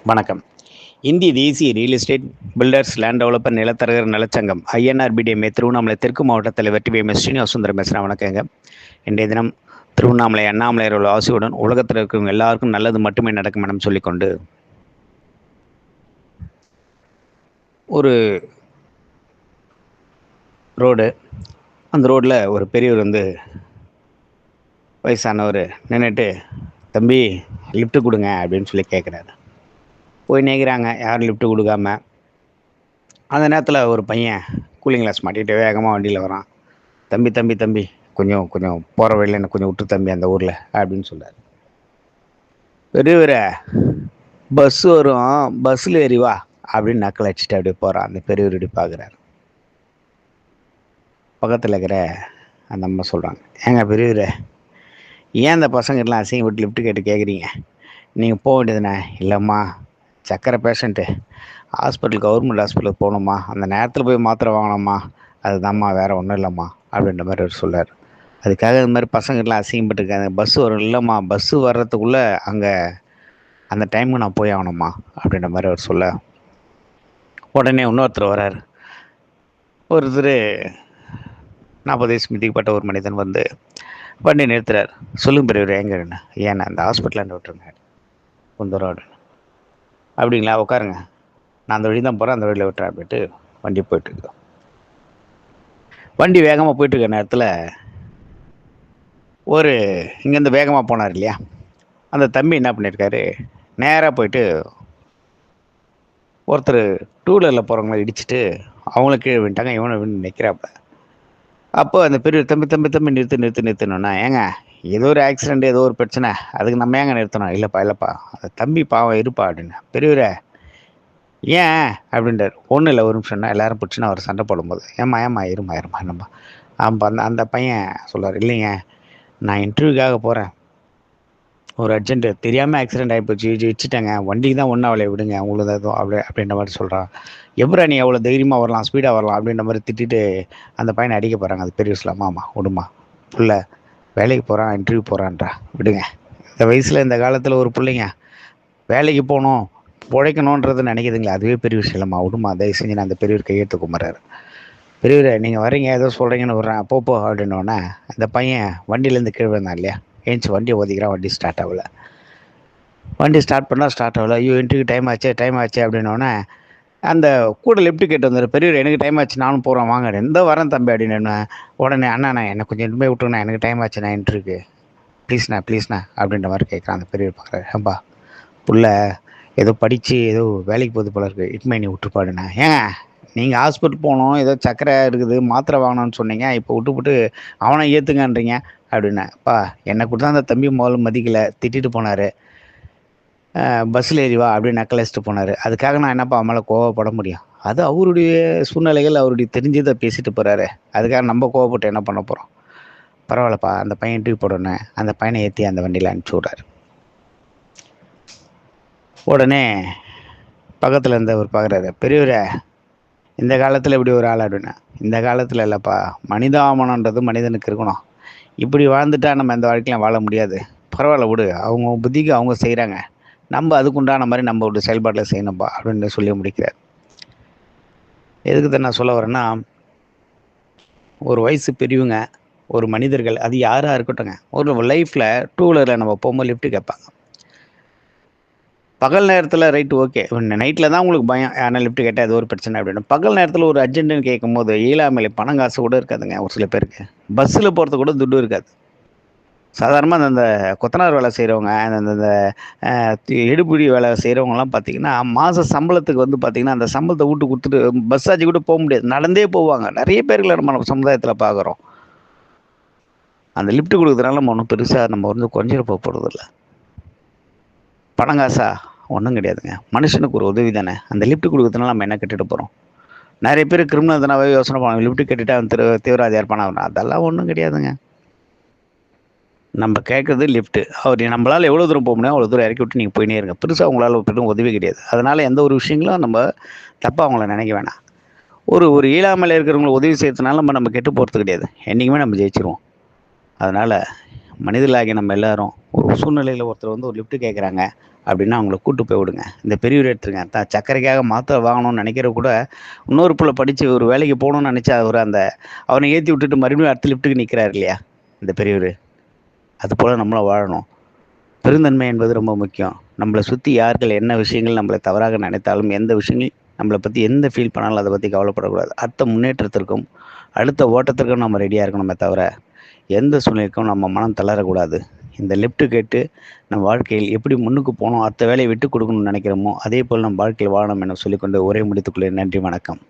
வணக்கம். இந்திய தேசிய real estate builders land developer நிலத்தரகர் நலச்சங்கம் INRBDMA திருவண்ணாமலை தெற்கு மாவட்ட தலைவர் TVM ஸ்ரீனிவாசுந்தரம் பேசுகிறேன். வணக்கங்க. இன்றைய தினம் திருவண்ணாமலை அண்ணாமலையர் உள்ள ஆசியுடன் உலகத்தில் இருக்கிறவங்க எல்லாருக்கும் நல்லது மட்டுமே நடக்கும் என சொல்லிக்கொண்டு ஒரு ரோடு, அந்த ரோட்டில் ஒரு பெரியவர் வயசானவர் நின்றுட்டு, தம்பி லிஃப்ட்டு கொடுங்க அப்படின்னு சொல்லி கேட்குறாரு. போய் நேக்கிறாங்க, யாரும் லிஃப்ட்டு கொடுக்காம. அந்த நேரத்தில் ஒரு பையன் கூலிங் கிளாஸ் மாட்டிகிட்டு வேகமாக வண்டியில் வரான். தம்பி தம்பி தம்பி கொஞ்சம் கொஞ்சம் போகிற வழியில் எனக்கு கொஞ்சம் விட்டு தம்பி அந்த ஊரில் அப்படின்னு சொல்கிறார். பெரியவரை பஸ் வரும், பஸ்ஸில் ஏறி வா அப்படின்னு நக்கல் அடிச்சுட்டு அப்படியே போகிறான். அந்த பெரியவர் இப்படி பார்க்குறாரு. பக்கத்தில் இருக்கிற அந்த அம்மா சொல்கிறாங்க, ஏங்க பெரியவரை, ஏன் அந்த பசங்கள்லாம் அசிங்க விட்டு லிஃப்ட்டு கேட்டு கேட்குறீங்க? நீங்கள் போக வேண்டியதுண்ணே. இல்லைம்மா, சக்கரை பேஷண்ட்டு, ஹாஸ்பிட்டல் கவர்மெண்ட் ஹாஸ்பிட்டலுக்கு போகணுமா, அந்த நேரத்தில் போய் மாத்திரை வாங்கணுமா, அதுதான்மா, வேறு ஒன்றும் இல்லைம்மா அப்படின்ற மாதிரி அவர் சொல்லார். அதுக்காக இந்த மாதிரி பசங்கள்லாம் அசிங்கப்பட்டுருக்காங்க. பஸ்ஸு வரும். இல்லைம்மா, பஸ்ஸு வர்றதுக்குள்ளே அங்கே அந்த டைமுக்கு நான் போய் ஆகணும்மா அப்படின்ற மாதிரி அவர் சொல்ல, உடனே இன்னொருத்தர் வரார். ஒருத்தர் 40 வயசு மிதிக்கப்பட்ட ஒரு மனிதன் வண்டி நிறுத்துறார். சொல்லுங்க பெரியவர், எங்கன்னு? ஏன்னா அந்த ஹாஸ்பிட்டலாண்டு விட்டுருங்க குந்தரோடு. அப்படிங்களா, உட்காருங்க, நான் அந்த வழி தான் போகிறேன், அந்த வழியில் விட்டுறேன் அப்படின்ட்டு வண்டி போயிட்டுருக்கு. வண்டி வேகமாக போயிட்டுருக்க நேரத்தில் இங்கேருந்து வேகமாக போனார் இல்லையா, அந்த தம்பி என்ன பண்ணியிருக்காரு, நேராக போயிட்டு ஒருத்தர் டூ வீலரில் போகிறவங்கள இடிச்சிட்டு அவங்கள கீழே விட்டாங்க. இவனை விட்டு நிற்கிறாப்ப. அப்போ அந்த பெரிய தம்பி தம்பி தம்பி நிறுத்தணுன்னா, ஏங்க ஏதோ ஒரு ஆக்சிடெண்ட், ஏதோ ஒரு பிரச்சனை, அதுக்கு நம்ம ஏங்க நிறுத்தணும்? இல்லைப்பா அந்த தம்பி பாவம் இருப்பா அப்படின்னு. பெரியவரை ஏன் அப்படின்றார். ஒன்றும் இல்லை, ஒரு நிமிஷம்னா எல்லோரும் பிடிச்சின்னா அவர் சண்டை போடும்போது, ஏம்மா இருமா நம்ம அந்த பையன் சொல்கிறார், இல்லைங்க நான் இன்டர்வியூக்காக போகிறேன், ஒரு அர்ஜென்ட்டு, தெரியாமல் ஆக்சிடென்ட் ஆகிப்போச்சு, வச்சுட்டேங்க, வண்டிக்கு தான் ஒன்றும் அவளை விடுங்க, உங்களுக்கு எதுவும் அப்படின்ற மாதிரி சொல்கிறான். எப்படா நீ அவ்வளோ தைரியமாக வரலாம், ஸ்பீடாக வரலாம் அப்படின்ற மாதிரி திட்டிட்டு அந்த பையனை அடிக்க போகிறாங்க. அது பெரிய விஷயம். ஆமாம் விடுமா, புள்ள வேலைக்கு போகிறான், இன்டர்வியூ போகிறான்றா, விடுங்க. இந்த வயசில் இந்த காலத்தில் ஒரு பிள்ளைங்க வேலைக்கு போகணும், பிழைக்கணுன்றது நினைக்கிதுங்களா, அதுவே பெரிய விஷயம் இல்லைம்மா, விடுமா, தயவு செஞ்சு. நான் அந்த பெரியவர் கையெழுத்து கும்பிட்றாரு. பெரியவரை நீங்கள் வரீங்க, ஏதோ சொல்கிறீங்கன்னு விட்றேன், போ அப்படின்னோடனே அந்த பையன் வண்டியிலேருந்து கீழே வந்தான் இல்லையா, ஏஞ்சி வண்டியை ஒதுக்கிறான். வண்டி ஸ்டார்ட் ஆகலை. வண்டி ஸ்டார்ட் ஆகலை. ஐயோ இன்டர்வியூ டைம் ஆச்சு அப்படின்னோடனே அந்த கூட லிஃப்ட்டு கேட்டு வந்தார். பெரியவர், எனக்கு டைம் ஆச்சு, நானும் போகிறேன், வாங்க. எந்த வரேன் தம்பி அப்படின்னு. உடனே அண்ணா என்னை கொஞ்சம் இனிமே விட்டுருங்கண்ணா, எனக்கு டைம் ஆச்சு, நான் இன்டர்வியூக்கு, ப்ளீஸ்ண்ணா அப்படின்ற மாதிரி கேட்குறான். அந்த பெரியவர் பார்க்குறாரு. ஏம்பா புள்ள ஏதோ படித்து ஏதோ வேலைக்கு போகுது போல இருக்குது, இட்மை நீ விட்டுருப்பாடுண்ணா. ஏங்க நீங்கள் ஹாஸ்பிட்டல் போகணும், ஏதோ சக்கரை இருக்குது, மாத்திரை வாங்கணும்னு சொன்னீங்க, இப்போ விட்டு அவனை ஏற்றுங்கன்றீங்க அப்படின்னேன்ப்பா. என்னை கூட தான் அந்த தம்பி முதல்ல மதிக்கலை, திட்டிட்டு போனார், பஸ்ஸில் ஏறி வா அப்படின்னு நக்கலடிச்சிட்டு போனார். அதுக்காக நான் என்னப்பா மேலே கோவப்பட முடியும்? அது அவருடைய சூழ்நிலைகள், அவருடைய தெரிஞ்சதை பேசிட்டு போகிறாரு. அதுக்காக நம்ம கோவப்பட்டு என்ன பண்ண போகிறோம்? பரவாயில்லப்பா, அந்த பையன் இன்டர்வியூ போடணுன்னு அந்த பையனை ஏற்றி அந்த வண்டியில் அனுப்பிச்சி விட்றாரு. உடனே பக்கத்தில் இருந்தவர் பார்க்குறாரு. பெரியவரை, இந்த காலத்தில் இப்படி ஒரு ஆள் அப்படின்னா, இந்த காலத்தில் இல்லைப்பா, மனிதாபமானன்றது மனிதனுக்கு இருக்கணும். இப்படி வாழ்ந்துட்டா நம்ம எந்த வாழ்க்கையிலும் வாழ முடியாது. பரவாயில்ல விடு, அவங்க புத்திக்கு அவங்க செய்கிறாங்க, நம்ம அதுக்குண்டான மாதிரி நம்ம ஒரு செயல்பாட்டில் செய்யணும்பா அப்படின்னு சொல்லி முடிக்கிறார். எதுக்கு தான் நான் சொல்ல வரேன்னா, ஒரு வயசு பெரியவங்க, ஒரு மனிதர்கள், அது யாராக இருக்கட்டும்ங்க, ஒரு லைஃப்பில் டூ வீலரில் நம்ம போகும்போது லிஃப்ட்டு கேட்பாங்க. பகல் நேரத்தில் ரைட்டு ஓகே, நைட்டில் தான் உங்களுக்கு பயம், ஆனால் லிஃப்ட்டு கேட்டால் ஏதோ ஒரு பிரச்சனை அப்படின்னு. பகல் நேரத்தில் ஒரு அர்ஜென்ட்டுன்னு கேட்கும்போது இயலாமையில பணம் காசு கூட இருக்காதுங்க. ஒரு சில பேருக்கு பஸ்ஸில் போகிறது கூட துட்டு இருக்காது. சாதாரணமாக அந்த கொத்தனார் வேலை செய்கிறவங்க, அந்த எடுபிடி வேலை செய்கிறவங்கலாம் பார்த்திங்கன்னா, மாத சம்பளத்துக்கு பார்த்திங்கன்னா, அந்த சம்பளத்தை விட்டு கொடுத்துட்டு பஸ் சார்ஜ் கூட போக முடியாது, நடந்தே போவாங்க. நிறைய பேர்களை நம்ம சமுதாயத்தில் பார்க்குறோம். அந்த லிஃப்ட் கொடுக்குறதுனால நம்ம ஒன்றும் பெருசாக நம்ம குறைஞ்சிட போகிறதில்ல. பணம் காசா ஒன்றும் கிடையாதுங்க. மனுஷனுக்கு ஒரு உதவி தானே. அந்த லிஃப்ட் கொடுக்குறதுனால நம்ம என்ன கட்டிட்டு போகிறோம்? நிறைய பேர் கிரிமினல் தானே யோசனை பண்ணுவாங்க, லிஃப்ட் கட்டிட்டு அவன் தீவிரவாதியாக இருப்பானா? அதெல்லாம் ஒன்றும் கிடையாதுங்க. நம்ம கேட்குறது லிஃப்ட்டு. அவர் நம்மளால் எவ்வளோ தூரம் போக முடியும் அவ்வளோ தூரம் இறக்கி விட்டு நீங்கள் போயினே இருங்க. பெருசாக அவங்களால பெரும் உதவி கிடையாது. அதனால் எந்த ஒரு விஷயங்களும் நம்ம தப்பாக அவங்கள நினைக்க வேணாம். ஒரு இயலாமையில் இருக்கிறவங்களை உதவி செய்யறதுனால நம்ம கெட்டு போகிறது கிடையாது. என்றைக்குமே நம்ம ஜெயிச்சிருவோம். அதனால் மனிதர்களாகிய நம்ம எல்லாரும் ஒரு சூழ்நிலையில் ஒருத்தர் வந்து ஒரு லிஃப்ட் கேட்குறாங்க அப்படின்னா அவங்கள கூட்டு போய் விடுங்க. இந்த பெரியவர் எடுத்துருங்க, சர்க்கரைக்காக மாத்திரை வாங்கணும்னு நினைக்கிற கூட இன்னொரு புள்ள படித்து ஒரு வேலைக்கு போகணும்னு நினச்சா அவர் அவனை ஏற்றி விட்டுட்டு மறுபடியும் அடுத்த லிஃப்ட்டுக்கு நிற்கிறார் இல்லையா இந்த பெரியவர். அதுபோல் நம்மளும் வாழணும். பெருந்தன்மை என்பது ரொம்ப முக்கியம். நம்மளை சுற்றி யார்கள் என்ன விஷயங்கள் நம்மளை தவறாக நினைத்தாலும், எந்த விஷயங்கள் நம்மளை பற்றி எந்த ஃபீல் பண்ணாலும் அதை பற்றி கவலைப்படக்கூடாது. அடுத்த முன்னேற்றத்திற்கும் அடுத்த ஓட்டத்திற்கும் நம்ம ரெடியாக இருக்கணுமே தவிர எந்த சூழ்நிலைக்கும் நம்ம மனம் தளரக்கூடாது. இந்த லிஃப்ட்டு கேட்டு நம் வாழ்க்கையில் எப்படி முன்னுக்கு போகணும், அடுத்த வேலையை விட்டு கொடுக்கணும்னு நினைக்கிறோமோ அதே போல் நம் வாழ்க்கையில் வாழணும் என சொல்லிக்கொண்டு உரை முடித்துக்கொள்கிறேன். நன்றி, வணக்கம்.